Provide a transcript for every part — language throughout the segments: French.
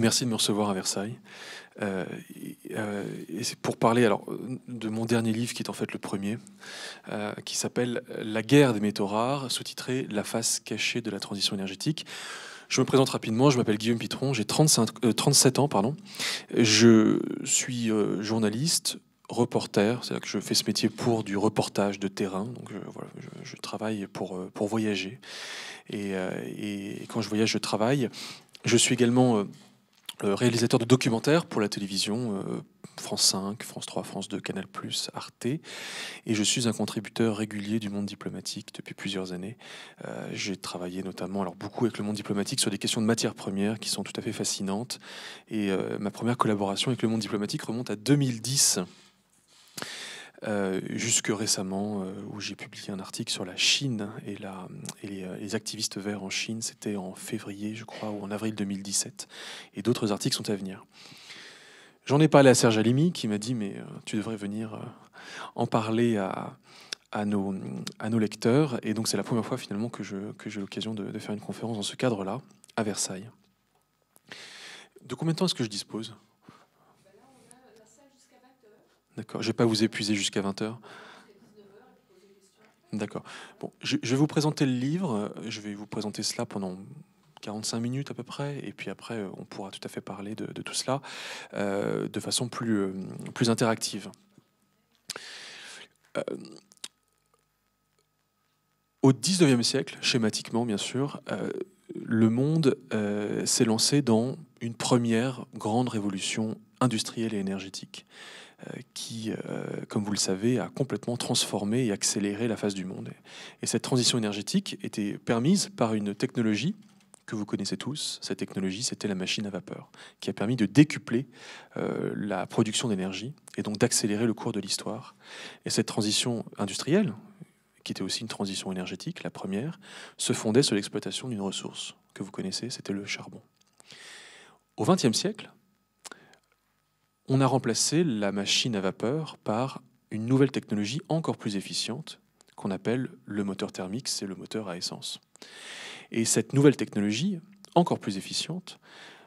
Merci de me recevoir à Versailles. Et c'est pour parler alors de mon dernier livre, qui est en fait le premier, qui s'appelle La guerre des métaux rares, sous-titré La face cachée de la transition énergétique. Je me présente rapidement, je m'appelle Guillaume Pitron, j'ai 37 ans, pardon. Je suis journaliste, reporter, c'est-à-dire que je fais ce métier pour du reportage de terrain. Donc voilà, je travaille pour voyager. Et quand je voyage, je travaille. Je suis également réalisateur de documentaires pour la télévision, France 5, France 3, France 2, Canal+, Arte. Et je suis un contributeur régulier du monde diplomatique depuis plusieurs années. J'ai travaillé notamment, alors beaucoup avec le monde diplomatique, sur des questions de matières premières qui sont tout à fait fascinantes. Et ma première collaboration avec le monde diplomatique remonte à 2010. Jusque récemment, où j'ai publié un article sur la Chine et les activistes verts en Chine. C'était en février, je crois, ou en avril 2017. Et d'autres articles sont à venir. J'en ai parlé à Serge Halimi, qui m'a dit « mais tu devrais venir en parler à nos lecteurs ». Et donc c'est la première fois finalement que j'ai l'occasion de faire une conférence dans ce cadre-là, à Versailles. De combien de temps est-ce que je dispose ? D'accord, je ne vais pas vous épuiser jusqu'à 20h. D'accord. Bon, je vais vous présenter le livre. Je vais vous présenter cela pendant 45 minutes à peu près. Et puis après, on pourra tout à fait parler de tout cela de façon plus interactive. Au XIXe siècle, schématiquement bien sûr, le monde s'est lancé dans une première grande révolution industrielle et énergétique qui, comme vous le savez, a complètement transformé et accéléré la face du monde. Et cette transition énergétique était permise par une technologie que vous connaissez tous. Cette technologie, c'était la machine à vapeur, qui a permis de décupler la production d'énergie et donc d'accélérer le cours de l'histoire. Et cette transition industrielle, qui était aussi une transition énergétique, la première, se fondait sur l'exploitation d'une ressource que vous connaissez, c'était le charbon. Au XXe siècle, on a remplacé la machine à vapeur par une nouvelle technologie encore plus efficiente qu'on appelle le moteur thermique, c'est le moteur à essence. Et cette nouvelle technologie, encore plus efficiente,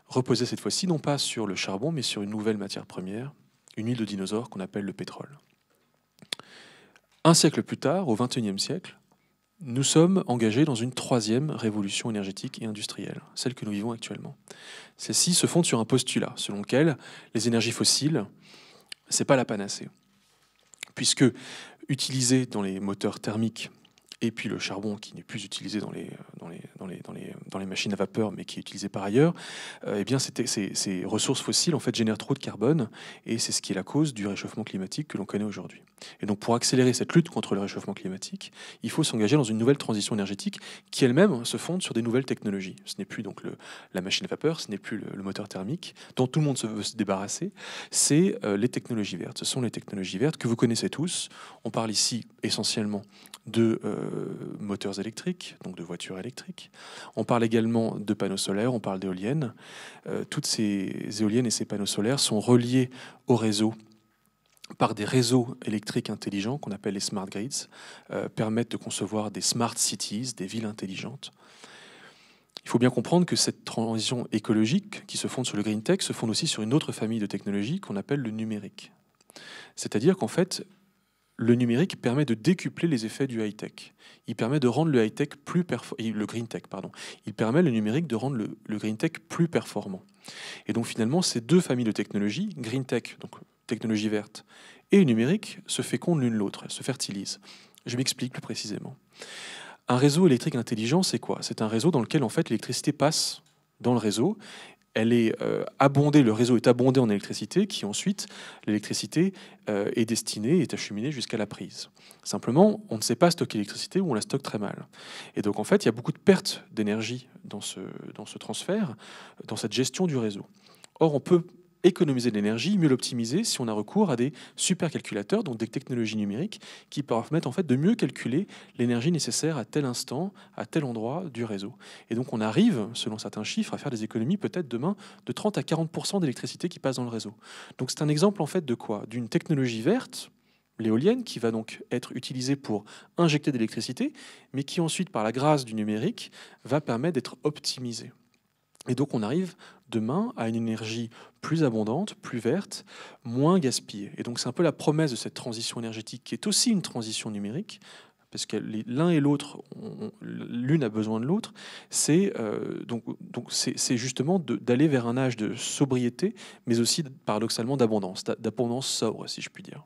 reposait cette fois-ci non pas sur le charbon, mais sur une nouvelle matière première, une huile de dinosaure qu'on appelle le pétrole. Un siècle plus tard, au XXIe siècle, nous sommes engagés dans une troisième révolution énergétique et industrielle, celle que nous vivons actuellement. Celle-ci se fonde sur un postulat selon lequel les énergies fossiles, c'est pas la panacée, puisque utilisées dans les moteurs thermiques et puis le charbon qui n'est plus utilisé dans les machines à vapeur, mais qui est utilisé par ailleurs, eh bien ces ressources fossiles en fait génèrent trop de carbone, et c'est ce qui est la cause du réchauffement climatique que l'on connaît aujourd'hui. Et donc pour accélérer cette lutte contre le réchauffement climatique, il faut s'engager dans une nouvelle transition énergétique qui elle-même se fonde sur des nouvelles technologies. Ce n'est plus donc la machine à vapeur, ce n'est plus le moteur thermique dont tout le monde veut se débarrasser, c'est les technologies vertes. Ce sont les technologies vertes que vous connaissez tous. On parle ici essentiellement de moteurs électriques, donc de voitures électriques. On parle également de panneaux solaires, on parle d'éoliennes. Toutes ces éoliennes et ces panneaux solaires sont reliés au réseau par des réseaux électriques intelligents qu'on appelle les smart grids, permettent de concevoir des smart cities, des villes intelligentes. Il faut bien comprendre que cette transition écologique qui se fonde sur le green tech se fonde aussi sur une autre famille de technologies qu'on appelle le numérique. C'est-à-dire qu'en fait, le numérique permet de décupler les effets du high-tech. Il permet de rendre le high-tech plus le green tech, pardon. Il permet le numérique de rendre le green tech plus performant. Et donc finalement, ces deux familles de technologies, green tech, donc technologie verte, et numérique, se fécondent l'une l'autre, elles se fertilisent. Je m'explique plus précisément. Un réseau électrique intelligent, c'est quoi ? C'est un réseau dans lequel en fait l'électricité passe dans le réseau. Elle est abondée, le réseau est abondé en électricité, qui ensuite, l'électricité est destinée, est acheminée jusqu'à la prise. Simplement, on ne sait pas stocker l'électricité ou on la stocke très mal. Et donc en fait, il y a beaucoup de pertes d'énergie dans ce transfert, dans cette gestion du réseau. Or, on peut économiser de l'énergie, mieux l'optimiser si on a recours à des supercalculateurs, donc des technologies numériques qui permettent en fait de mieux calculer l'énergie nécessaire à tel instant, à tel endroit du réseau. Et donc on arrive, selon certains chiffres, à faire des économies peut-être demain de 30 à 40% d'électricité qui passe dans le réseau. Donc c'est un exemple en fait de quoi ? D'une technologie verte, l'éolienne, qui va donc être utilisée pour injecter de l'électricité, mais qui ensuite, par la grâce du numérique, va permettre d'être optimisée. Et donc on arrive demain à une énergie plus abondante, plus verte, moins gaspillée. Et donc c'est un peu la promesse de cette transition énergétique qui est aussi une transition numérique, parce que l'un et l'autre, l'une a besoin de l'autre. C'est c'est justement d'aller vers un âge de sobriété, mais aussi paradoxalement d'abondance sobre, si je puis dire.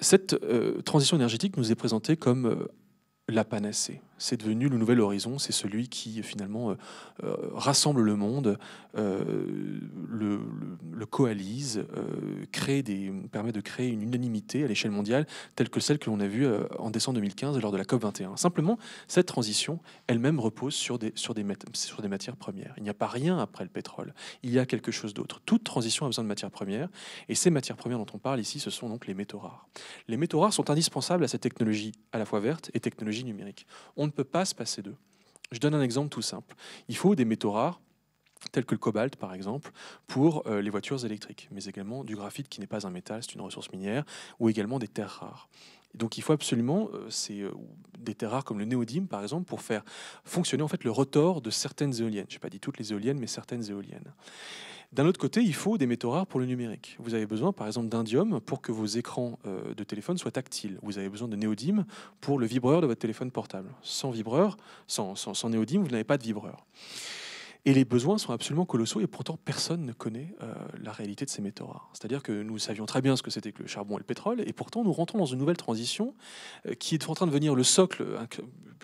Cette transition énergétique nous est présentée comme la panacée. C'est devenu le nouvel horizon, c'est celui qui finalement rassemble le monde, le coalise, permet de créer une unanimité à l'échelle mondiale telle que celle que l'on a vue en décembre 2015 lors de la COP21. Simplement, cette transition elle-même repose sur des matières premières. Il n'y a pas rien après le pétrole, il y a quelque chose d'autre. Toute transition a besoin de matières premières, et ces matières premières dont on parle ici, ce sont donc les métaux rares. Les métaux rares sont indispensables à cette technologie à la fois verte et technologie numérique. On ne peut pas se passer d'eux. Je donne un exemple tout simple. Il faut des métaux rares, tels que le cobalt par exemple, pour les voitures électriques, mais également du graphite qui n'est pas un métal, c'est une ressource minière, ou également des terres rares. Donc il faut absolument des terres rares comme le néodyme par exemple pour faire fonctionner en fait le rotor de certaines éoliennes. Je n'ai pas dit toutes les éoliennes, mais certaines éoliennes. D'un autre côté, il faut des métaux rares pour le numérique. Vous avez besoin, par exemple, d'indium pour que vos écrans de téléphone soient tactiles. Vous avez besoin de néodyme pour le vibreur de votre téléphone portable. Sans vibreur, sans néodyme, vous n'avez pas de vibreur. Et les besoins sont absolument colossaux et pourtant personne ne connaît la réalité de ces métaux rares. C'est-à-dire que nous savions très bien ce que c'était que le charbon et le pétrole et pourtant nous rentrons dans une nouvelle transition qui est en train de devenir le socle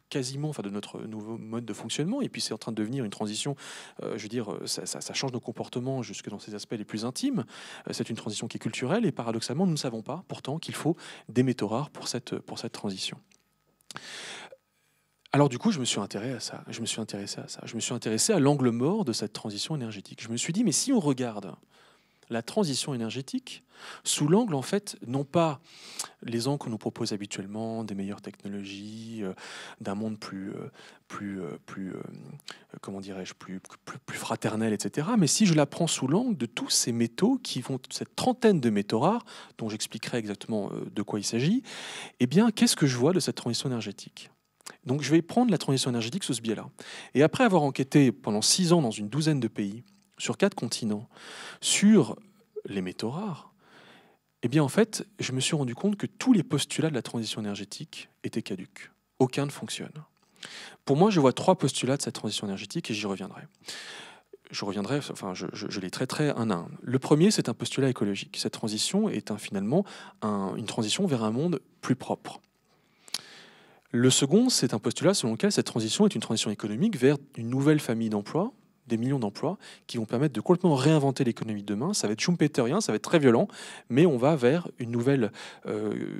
quasiment de notre nouveau mode de fonctionnement et puis c'est en train de devenir une transition, ça change nos comportements jusque dans ses aspects les plus intimes. C'est une transition qui est culturelle et paradoxalement nous ne savons pas pourtant qu'il faut des métaux rares pour cette transition. Alors du coup, je me suis intéressé à ça. Je me suis intéressé à l'angle mort de cette transition énergétique. Je me suis dit, mais si on regarde la transition énergétique sous l'angle, en fait, non pas les angles qu'on nous propose habituellement, des meilleures technologies, d'un monde plus fraternel, etc. Mais si je la prends sous l'angle de tous ces métaux qui vont, cette trentaine de métaux rares, dont j'expliquerai exactement de quoi il s'agit, eh bien, qu'est-ce que je vois de cette transition énergétique ? Donc je vais prendre la transition énergétique sous ce biais-là. Et après avoir enquêté pendant 6 ans dans une douzaine de pays, sur 4 continents, sur les métaux rares, eh bien en fait, je me suis rendu compte que tous les postulats de la transition énergétique étaient caducs. Aucun ne fonctionne. Pour moi, je vois 3 postulats de cette transition énergétique et j'y reviendrai. Je les traiterai un à un. Le premier, c'est un postulat écologique. Cette transition est finalement une transition vers un monde plus propre. Le second, c'est un postulat selon lequel cette transition est une transition économique vers une nouvelle famille d'emplois, des millions d'emplois, qui vont permettre de complètement réinventer l'économie de demain. Ça va être schumpeterien, ça va être très violent, mais on va vers une nouvelle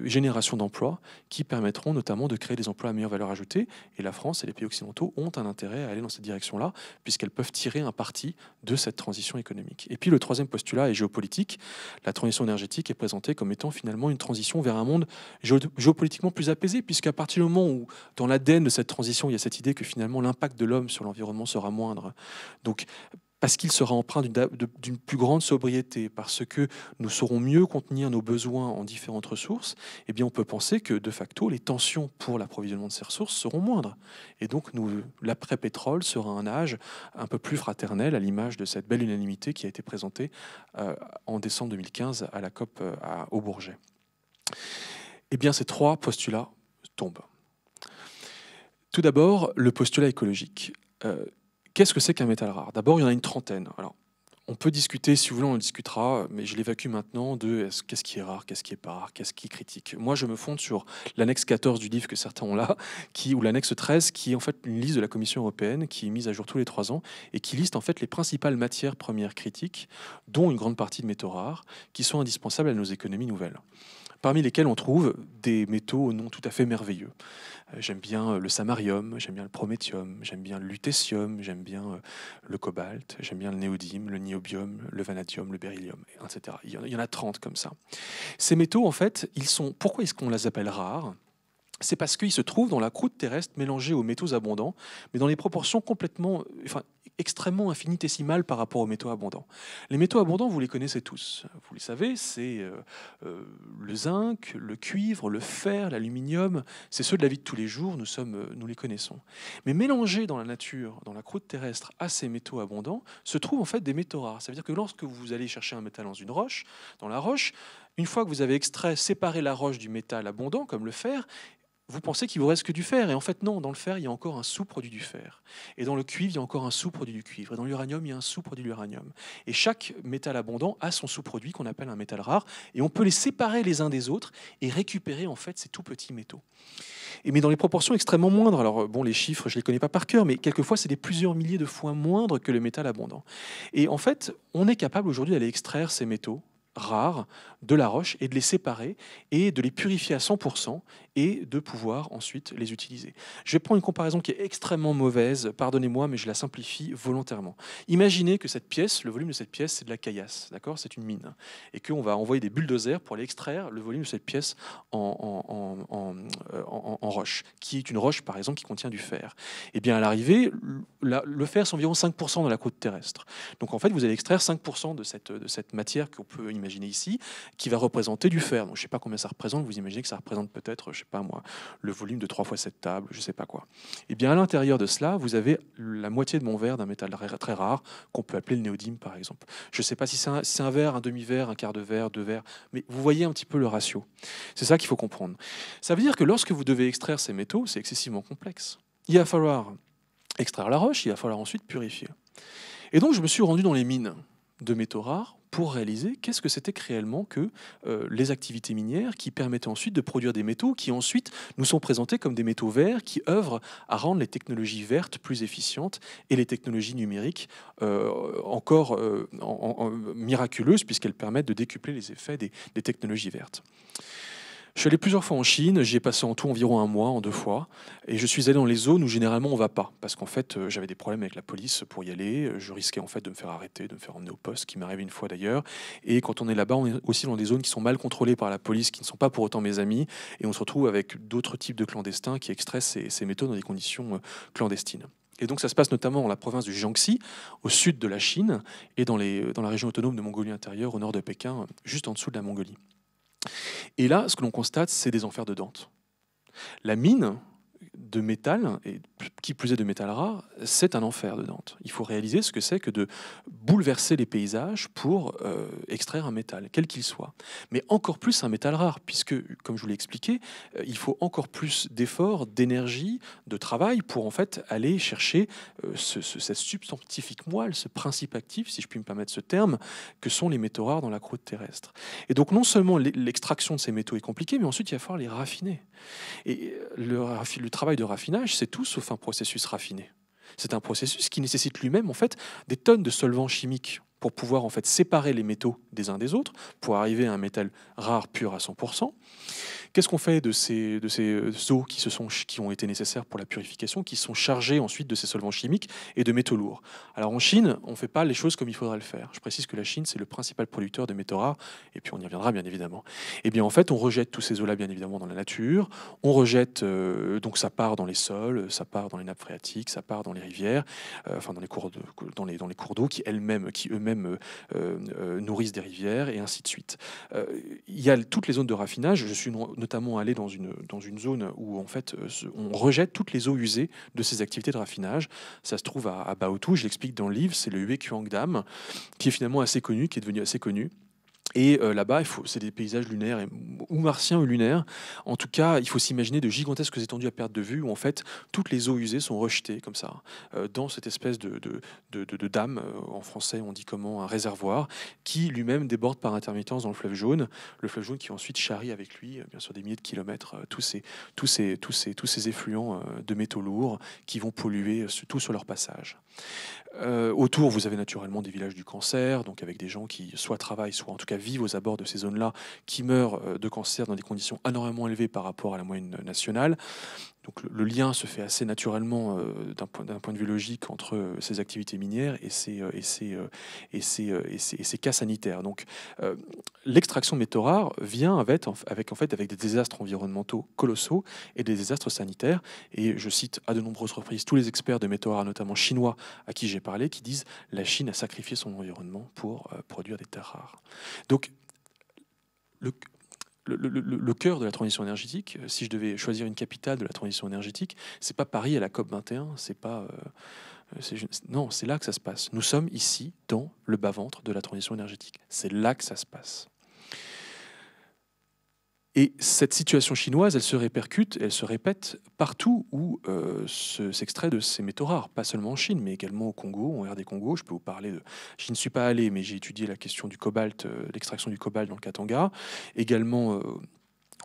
génération d'emplois qui permettront notamment de créer des emplois à meilleure valeur ajoutée. Et la France et les pays occidentaux ont un intérêt à aller dans cette direction-là, puisqu'elles peuvent tirer un parti de cette transition économique. Et puis le troisième postulat est géopolitique. La transition énergétique est présentée comme étant finalement une transition vers un monde géopolitiquement plus apaisé, puisqu'à partir du moment où, dans l'ADN de cette transition, il y a cette idée que finalement l'impact de l'homme sur l'environnement sera moindre, donc, parce qu'il sera empreint d'une plus grande sobriété, parce que nous saurons mieux contenir nos besoins en différentes ressources, eh bien on peut penser que, de facto, les tensions pour l'approvisionnement de ces ressources seront moindres. Et donc, l'après-pétrole sera un âge un peu plus fraternel, à l'image de cette belle unanimité qui a été présentée en décembre 2015 à la COP au Bourget. Eh bien, ces 3 postulats tombent. Tout d'abord, le postulat écologique. Qu'est-ce que c'est qu'un métal rare ? D'abord, il y en a une trentaine. Alors, on peut discuter, si vous voulez, on en discutera, mais je l'évacue maintenant de qu'est-ce qui est rare, qu'est-ce qui est pas rare, qu'est-ce qui est critique. Moi, je me fonde sur l'annexe 14 du livre que certains ont là, ou l'annexe 13, qui est en fait une liste de la Commission européenne, qui est mise à jour tous les 3 ans, et qui liste en fait les principales matières premières critiques, dont une grande partie de métaux rares, qui sont indispensables à nos économies nouvelles. Parmi lesquels on trouve des métaux au nom tout à fait merveilleux. J'aime bien le samarium, j'aime bien le prométhium, j'aime bien le lutécium, j'aime bien le cobalt, j'aime bien le néodyme, le niobium, le vanadium, le beryllium, etc. Il y en a 30 comme ça. Ces métaux, en fait, pourquoi est-ce qu'on les appelle rares ? C'est parce qu'ils se trouvent dans la croûte terrestre mélangés aux métaux abondants, mais dans des proportions extrêmement infinitésimale par rapport aux métaux abondants. Les métaux abondants, vous les connaissez tous. Vous les savez, c'est le zinc, le cuivre, le fer, l'aluminium. C'est ceux de la vie de tous les jours, nous les connaissons. Mais mélangés dans la nature, dans la croûte terrestre, à ces métaux abondants, se trouvent en fait des métaux rares. Ça veut dire que lorsque vous allez chercher un métal dans une roche, dans la roche, une fois que vous avez extrait, séparé la roche du métal abondant, comme le fer, vous pensez qu'il vous reste que du fer. Et en fait, non, dans le fer, il y a encore un sous-produit du fer. Et dans le cuivre, il y a encore un sous-produit du cuivre. Et dans l'uranium, il y a un sous-produit de l'uranium. Et chaque métal abondant a son sous-produit qu'on appelle un métal rare. Et on peut les séparer les uns des autres et récupérer en fait ces tout petits métaux. Mais dans les proportions extrêmement moindres. Alors bon, les chiffres, je ne les connais pas par cœur, mais quelquefois, c'est des plusieurs milliers de fois moindres que le métal abondant. Et en fait, on est capable aujourd'hui d'aller extraire ces métaux rares de la roche et de les séparer et de les purifier à 100% et de pouvoir ensuite les utiliser. Je vais prendre une comparaison qui est extrêmement mauvaise, pardonnez-moi, mais je la simplifie volontairement. Imaginez que cette pièce, le volume de cette pièce, c'est de la caillasse, d'accord? C'est une mine. Et qu'on va envoyer des bulldozers pour aller extraire le volume de cette pièce en roche, qui est une roche, par exemple, qui contient du fer. Et bien, à l'arrivée, le fer, c'est environ 5% de la croûte terrestre. Donc, en fait, vous allez extraire 5% de cette matière qu'on peut imaginer ici, qui va représenter du fer. Donc, je ne sais pas combien ça représente, vous imaginez que ça représente peut-être, je sais pas moi, le volume de 3 fois cette table, je ne sais pas quoi. Et bien, à l'intérieur de cela, vous avez la moitié de mon verre d'un métal très rare, qu'on peut appeler le néodyme, par exemple. Je ne sais pas si c'est un verre, un demi-verre, un quart de verre, 2 verres, mais vous voyez un petit peu le ratio. C'est ça qu'il faut comprendre. Ça veut dire que lorsque vous devez extraire ces métaux, c'est excessivement complexe. Il va falloir extraire la roche, il va falloir ensuite purifier. Et donc, je me suis rendu dans les mines de métaux rares pour réaliser qu'est-ce que c'était réellement que les activités minières qui permettaient ensuite de produire des métaux qui ensuite nous sont présentés comme des métaux verts qui œuvrent à rendre les technologies vertes plus efficientes et les technologies numériques encore miraculeuses puisqu'elles permettent de décupler les effets des technologies vertes. Je suis allé plusieurs fois en Chine, j'y ai passé en tout environ 1 mois, en 2 fois, et je suis allé dans les zones où généralement on ne va pas, parce qu'en fait j'avais des problèmes avec la police pour y aller, je risquais en fait de me faire arrêter, de me faire emmener au poste, ce qui m'est arrivé une fois d'ailleurs, et quand on est là-bas, on est aussi dans des zones qui sont mal contrôlées par la police, qui ne sont pas pour autant mes amis, et on se retrouve avec d'autres types de clandestins qui extraient ces métaux dans des conditions clandestines. Et donc ça se passe notamment dans la province du Jiangxi, au sud de la Chine, et dans la région autonome de Mongolie intérieure, au nord de Pékin, juste en dessous de la Mongolie. Et là, ce que l'on constate, c'est des enfers de Dante. La mine de métal, et qui plus est de métal rare, c'est un enfer de Dante. Il faut réaliser ce que c'est que de bouleverser les paysages pour extraire un métal, quel qu'il soit. Mais encore plus un métal rare, puisque, comme je vous l'ai expliqué, il faut encore plus d'efforts, d'énergie, de travail pour en fait aller chercher cette substantifique moelle, ce principe actif, si je puis me permettre ce terme, que sont les métaux rares dans la croûte terrestre. Et donc non seulement l'extraction de ces métaux est compliquée, mais ensuite il va falloir les raffiner. Et le travail de raffinage, c'est tout sauf un processus raffiné. C'est un processus qui nécessite lui-même en fait des tonnes de solvants chimiques pour pouvoir en fait séparer les métaux des uns des autres, pour arriver à un métal rare pur à 100%. Qu'est-ce qu'on fait de ces eaux qui ont été nécessaires pour la purification, qui sont chargées ensuite de ces solvants chimiques et de métaux lourds? Alors en Chine, on ne fait pas les choses comme il faudrait le faire. Je précise que la Chine, c'est le principal producteur de métaux rares, et puis on y reviendra bien évidemment. Et bien en fait, on rejette tous ces eaux-là bien évidemment dans la nature, on rejette, donc ça part dans les sols, ça part dans les nappes phréatiques, ça part dans les rivières, enfin dans les cours d'eau qui eux-mêmes nourrissent des rivières, et ainsi de suite. Il y a toutes les zones de raffinage. Je suis notamment allé dans une zone où en fait on rejette toutes les eaux usées de ces activités de raffinage. Ça se trouve à Baotou, je l'explique dans le livre, c'est le Huequang Dam, qui est finalement assez connu, qui est devenu assez connu. Et là-bas, c'est des paysages lunaires, ou martiens ou lunaires. En tout cas, il faut s'imaginer de gigantesques étendues à perte de vue où en fait toutes les eaux usées sont rejetées comme ça dans cette espèce de dame. En français, on dit comment, un réservoir qui lui-même déborde par intermittence dans le fleuve Jaune qui ensuite charrie avec lui, bien sûr des milliers de kilomètres, tous ces effluents de métaux lourds qui vont polluer tout sur leur passage. Autour, vous avez naturellement des villages du cancer, donc avec des gens qui soit travaillent, soit en tout cas vivent aux abords de ces zones-là, qui meurent de cancer dans des conditions anormalement élevées par rapport à la moyenne nationale. Donc le lien se fait assez naturellement d'un point de vue logique entre ces activités minières et ces cas sanitaires. Donc l'extraction de métaux rares vient avec des désastres environnementaux colossaux et des désastres sanitaires. Et je cite à de nombreuses reprises tous les experts de métaux rares, notamment chinois, à qui j'ai parlé, qui disent la Chine a sacrifié son environnement pour produire des terres rares. Donc le cœur de la transition énergétique, si je devais choisir une capitale de la transition énergétique, c'est pas Paris à la COP 21, non, c'est là que ça se passe. Nous sommes ici dans le bas-ventre de la transition énergétique. C'est là que ça se passe. Et cette situation chinoise, elle se répercute, elle se répète partout où s'extrait de ces métaux rares, pas seulement en Chine, mais également au Congo, en RD Congo. Je peux vous parler de... Je ne suis pas allé, mais j'ai étudié la question du cobalt, l'extraction du cobalt dans le Katanga, également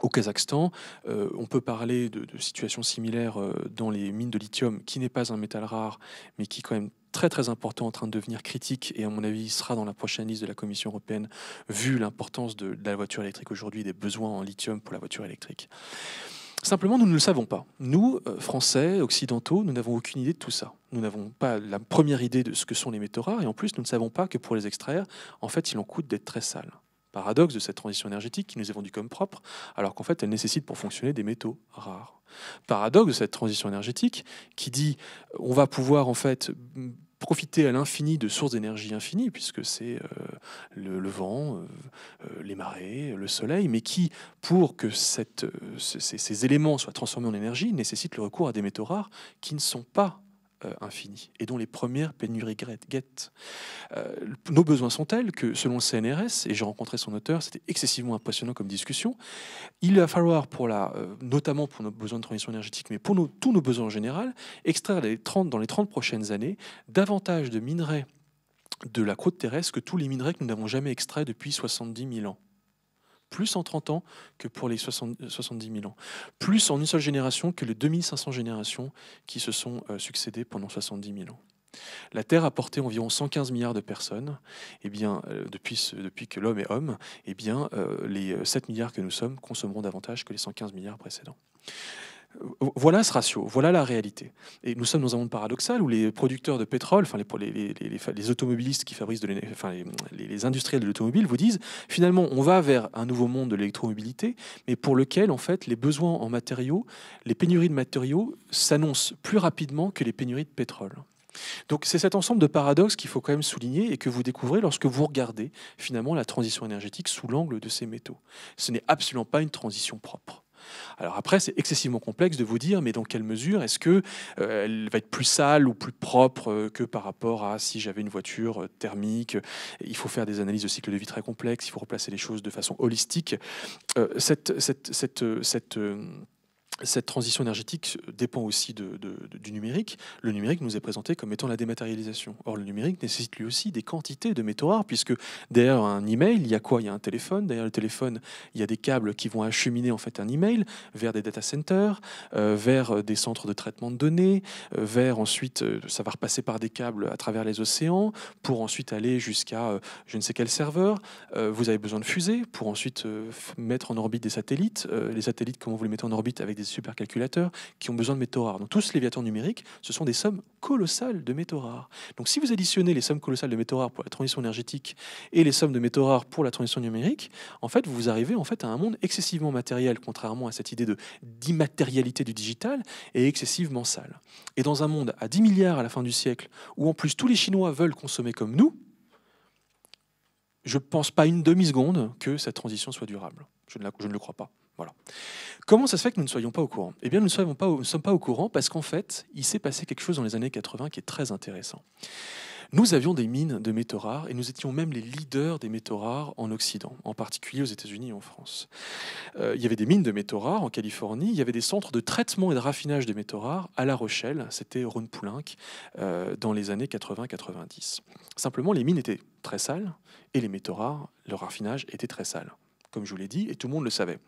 au Kazakhstan. On peut parler de situations similaires dans les mines de lithium, qui n'est pas un métal rare, mais qui est quand même très très important, en train de devenir critique, et à mon avis sera dans la prochaine liste de la Commission européenne, vu l'importance de la voiture électrique aujourd'hui, des besoins en lithium pour la voiture électrique. Simplement, nous ne le savons pas. Nous, Français, Occidentaux, nous n'avons aucune idée de tout ça. Nous n'avons pas la première idée de ce que sont les métaux rares, et en plus, nous ne savons pas que pour les extraire, en fait, il en coûte d'être très sales. Paradoxe de cette transition énergétique qui nous est vendue comme propre, alors qu'en fait, elle nécessite pour fonctionner des métaux rares. Paradoxe de cette transition énergétique qui dit on va pouvoir en fait profiter à l'infini de sources d'énergie infinies, puisque c'est le vent, les marées, le soleil, mais qui, pour que ces éléments soient transformés en énergie, nécessitent le recours à des métaux rares qui ne sont pas infinis et dont les premières pénuries guettent. Nos besoins sont tels que, selon le CNRS, et j'ai rencontré son auteur, c'était excessivement impressionnant comme discussion, il va falloir, notamment pour nos besoins de transition énergétique, mais pour tous nos besoins en général, extraire dans les 30 prochaines années davantage de minerais de la croûte terrestre que tous les minerais que nous n'avons jamais extraits depuis 70 000 ans. Plus en 30 ans que pour les 70 000 ans. Plus en une seule génération que les 2500 générations qui se sont succédées pendant 70 000 ans. La Terre a porté environ 115 milliards de personnes. Eh bien, depuis que l'homme est homme, eh bien, les 7 milliards que nous sommes consommeront davantage que les 115 milliards précédents. Voilà ce ratio, voilà la réalité. Et nous sommes dans un monde paradoxal où les producteurs de pétrole, enfin les automobilistes qui fabriquent les industriels de l'automobile vous disent finalement on va vers un nouveau monde de l'électromobilité, mais pour lequel en fait les besoins en matériaux, les pénuries de matériaux s'annoncent plus rapidement que les pénuries de pétrole. Donc c'est cet ensemble de paradoxes qu'il faut quand même souligner et que vous découvrez lorsque vous regardez finalement la transition énergétique sous l'angle de ces métaux. Ce n'est absolument pas une transition propre. Alors après, c'est excessivement complexe de vous dire, mais dans quelle mesure est-ce que elle va être plus sale ou plus propre que par rapport à si j'avais une voiture thermique. Il faut faire des analyses de cycle de vie très complexes, il faut replacer les choses de façon holistique. Cette transition énergétique dépend aussi du numérique. Le numérique nous est présenté comme étant la dématérialisation. Or, le numérique nécessite lui aussi des quantités de métaux rares, puisque derrière un email, il y a quoi? Il y a un téléphone. Derrière le téléphone, il y a des câbles qui vont acheminer en fait un email vers des data centers, vers des centres de traitement de données, ensuite, ça va repasser par des câbles à travers les océans, pour ensuite aller jusqu'à je ne sais quel serveur. Vous avez besoin de fusées pour ensuite mettre en orbite des satellites. Les satellites, comment vous les mettez en orbite? Avec des supercalculateurs qui ont besoin de métaux rares. Donc tous les Léviathans numériques, ce sont des sommes colossales de métaux rares. Donc si vous additionnez les sommes colossales de métaux rares pour la transition énergétique et les sommes de métaux rares pour la transition numérique, en fait, vous arrivez en fait à un monde excessivement matériel, contrairement à cette idée d'immatérialité du digital, et excessivement sale. Et dans un monde à 10 milliards à la fin du siècle, où en plus tous les Chinois veulent consommer comme nous, je ne pense pas une demi-seconde que cette transition soit durable. Je ne le crois pas. Voilà. Comment ça se fait que nous ne soyons pas au courant? Eh bien, nous ne sommes pas au courant parce qu'en fait, il s'est passé quelque chose dans les années 80 qui est très intéressant. Nous avions des mines de métaux rares et nous étions même les leaders des métaux rares en Occident, en particulier aux États-Unis et en France. Il y avait des mines de métaux rares en Californie, il y avait des centres de traitement et de raffinage des métaux rares à La Rochelle, c'était Rhône-Poulenc, dans les années 80-90. Simplement, les mines étaient très sales et les métaux rares, leur raffinage était très sale, comme je vous l'ai dit, et tout le monde le savait.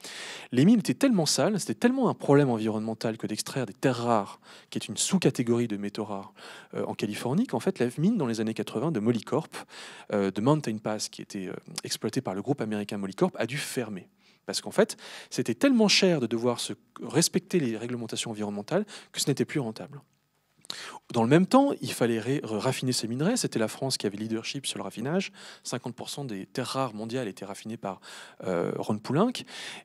Les mines étaient tellement sales, c'était tellement un problème environnemental que d'extraire des terres rares, qui est une sous-catégorie de métaux rares en Californie, qu'en fait la mine dans les années 80 de Molycorp, de Mountain Pass, qui était exploitée par le groupe américain Molycorp, a dû fermer. Parce qu'en fait, c'était tellement cher de devoir respecter les réglementations environnementales que ce n'était plus rentable. Dans le même temps, il fallait raffiner ces minerais. C'était la France qui avait le leadership sur le raffinage. 50% des terres rares mondiales étaient raffinées par Ron Poulenc.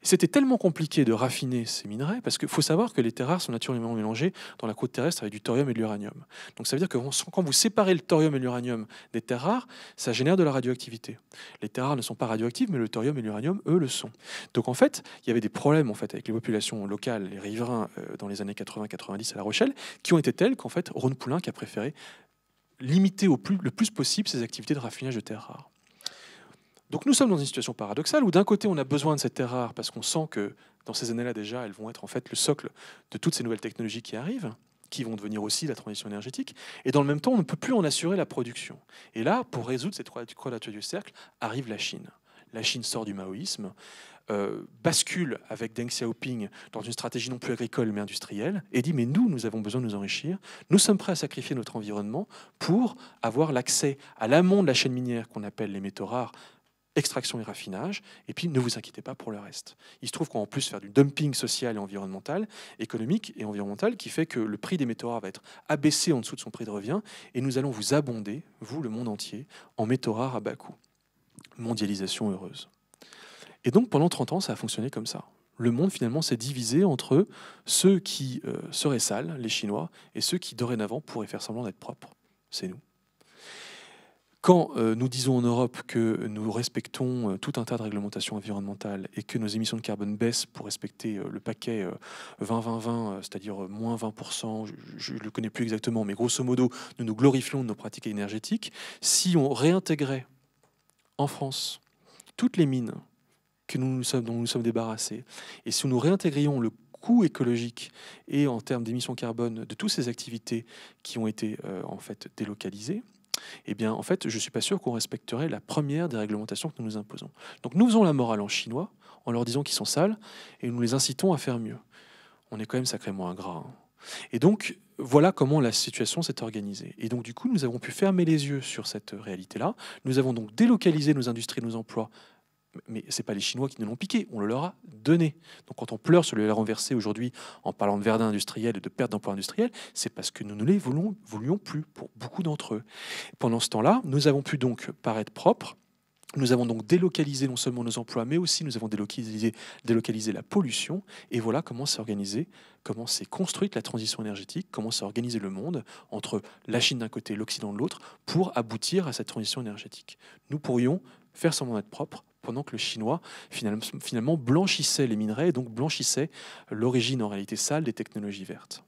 C'était tellement compliqué de raffiner ces minerais, parce qu'il faut savoir que les terres rares sont naturellement mélangées dans la croûte terrestre avec du thorium et de l'uranium. Donc ça veut dire que quand vous séparez le thorium et l'uranium des terres rares, ça génère de la radioactivité. Les terres rares ne sont pas radioactives, mais le thorium et l'uranium, eux, le sont. Donc en fait, il y avait des problèmes en fait, avec les populations locales, les riverains, dans les années 80-90 à La Rochelle, qui ont été tels qu'en fait, Ron Poulenc a préféré limiter le plus possible ses activités de raffinage de terres rares. Donc nous sommes dans une situation paradoxale où d'un côté on a besoin de ces terres rares parce qu'on sent que dans ces années-là déjà elles vont être en fait le socle de toutes ces nouvelles technologies qui arrivent, qui vont devenir aussi la transition énergétique, et dans le même temps on ne peut plus en assurer la production. Et là, pour résoudre cette quadrature du cercle, arrive la Chine. La Chine sort du maoïsme, bascule avec Deng Xiaoping dans une stratégie non plus agricole mais industrielle et dit mais nous avons besoin de nous enrichir, nous sommes prêts à sacrifier notre environnement pour avoir l'accès à l'amont de la chaîne minière qu'on appelle les métaux rares, extraction et raffinage, et puis ne vous inquiétez pas pour le reste. Il se trouve qu'on va en plus faire du dumping social et environnemental, économique et environnemental, qui fait que le prix des métaux rares va être abaissé en dessous de son prix de revient, et nous allons vous abonder, vous le monde entier, en métaux rares à bas coût. Mondialisation heureuse. Et donc pendant 30 ans, ça a fonctionné comme ça. Le monde finalement s'est divisé entre ceux qui seraient sales, les Chinois, et ceux qui dorénavant pourraient faire semblant d'être propres. C'est nous. Quand nous disons en Europe que nous respectons tout un tas de réglementations environnementales et que nos émissions de carbone baissent pour respecter le paquet 20-20-20, c'est-à-dire moins 20%, je ne le connais plus exactement, mais grosso modo, nous nous glorifions de nos pratiques énergétiques, si on réintégrait en France toutes les mines dont nous sommes débarrassés, et si nous réintégrions le coût écologique et en termes d'émissions carbone de toutes ces activités qui ont été en fait délocalisées, eh bien, en fait, je ne suis pas sûr qu'on respecterait la première des réglementations que nous nous imposons. Donc nous faisons la morale en chinois, en leur disant qu'ils sont sales, et nous les incitons à faire mieux. On est quand même sacrément ingrats. Hein. Et donc, voilà comment la situation s'est organisée. Et donc, du coup, nous avons pu fermer les yeux sur cette réalité-là. Nous avons donc délocalisé nos industries, nos emplois. Mais ce n'est pas les Chinois qui nous l'ont piqué, on le leur a donné. Donc quand on pleure sur le lait renversé aujourd'hui en parlant de verdun industriel et de perte d'emplois industriels, c'est parce que nous ne les voulions plus pour beaucoup d'entre eux. Pendant ce temps-là, nous avons pu donc paraître propres. Nous avons donc délocalisé non seulement nos emplois, mais aussi nous avons délocalisé la pollution. Et voilà comment s'est organisée, comment s'est construite la transition énergétique, comment s'est organisé le monde entre la Chine d'un côté et l'Occident de l'autre pour aboutir à cette transition énergétique. Nous pourrions faire semblant d'être propres pendant que le Chinois finalement blanchissait les minerais et donc blanchissait l'origine en réalité sale des technologies vertes.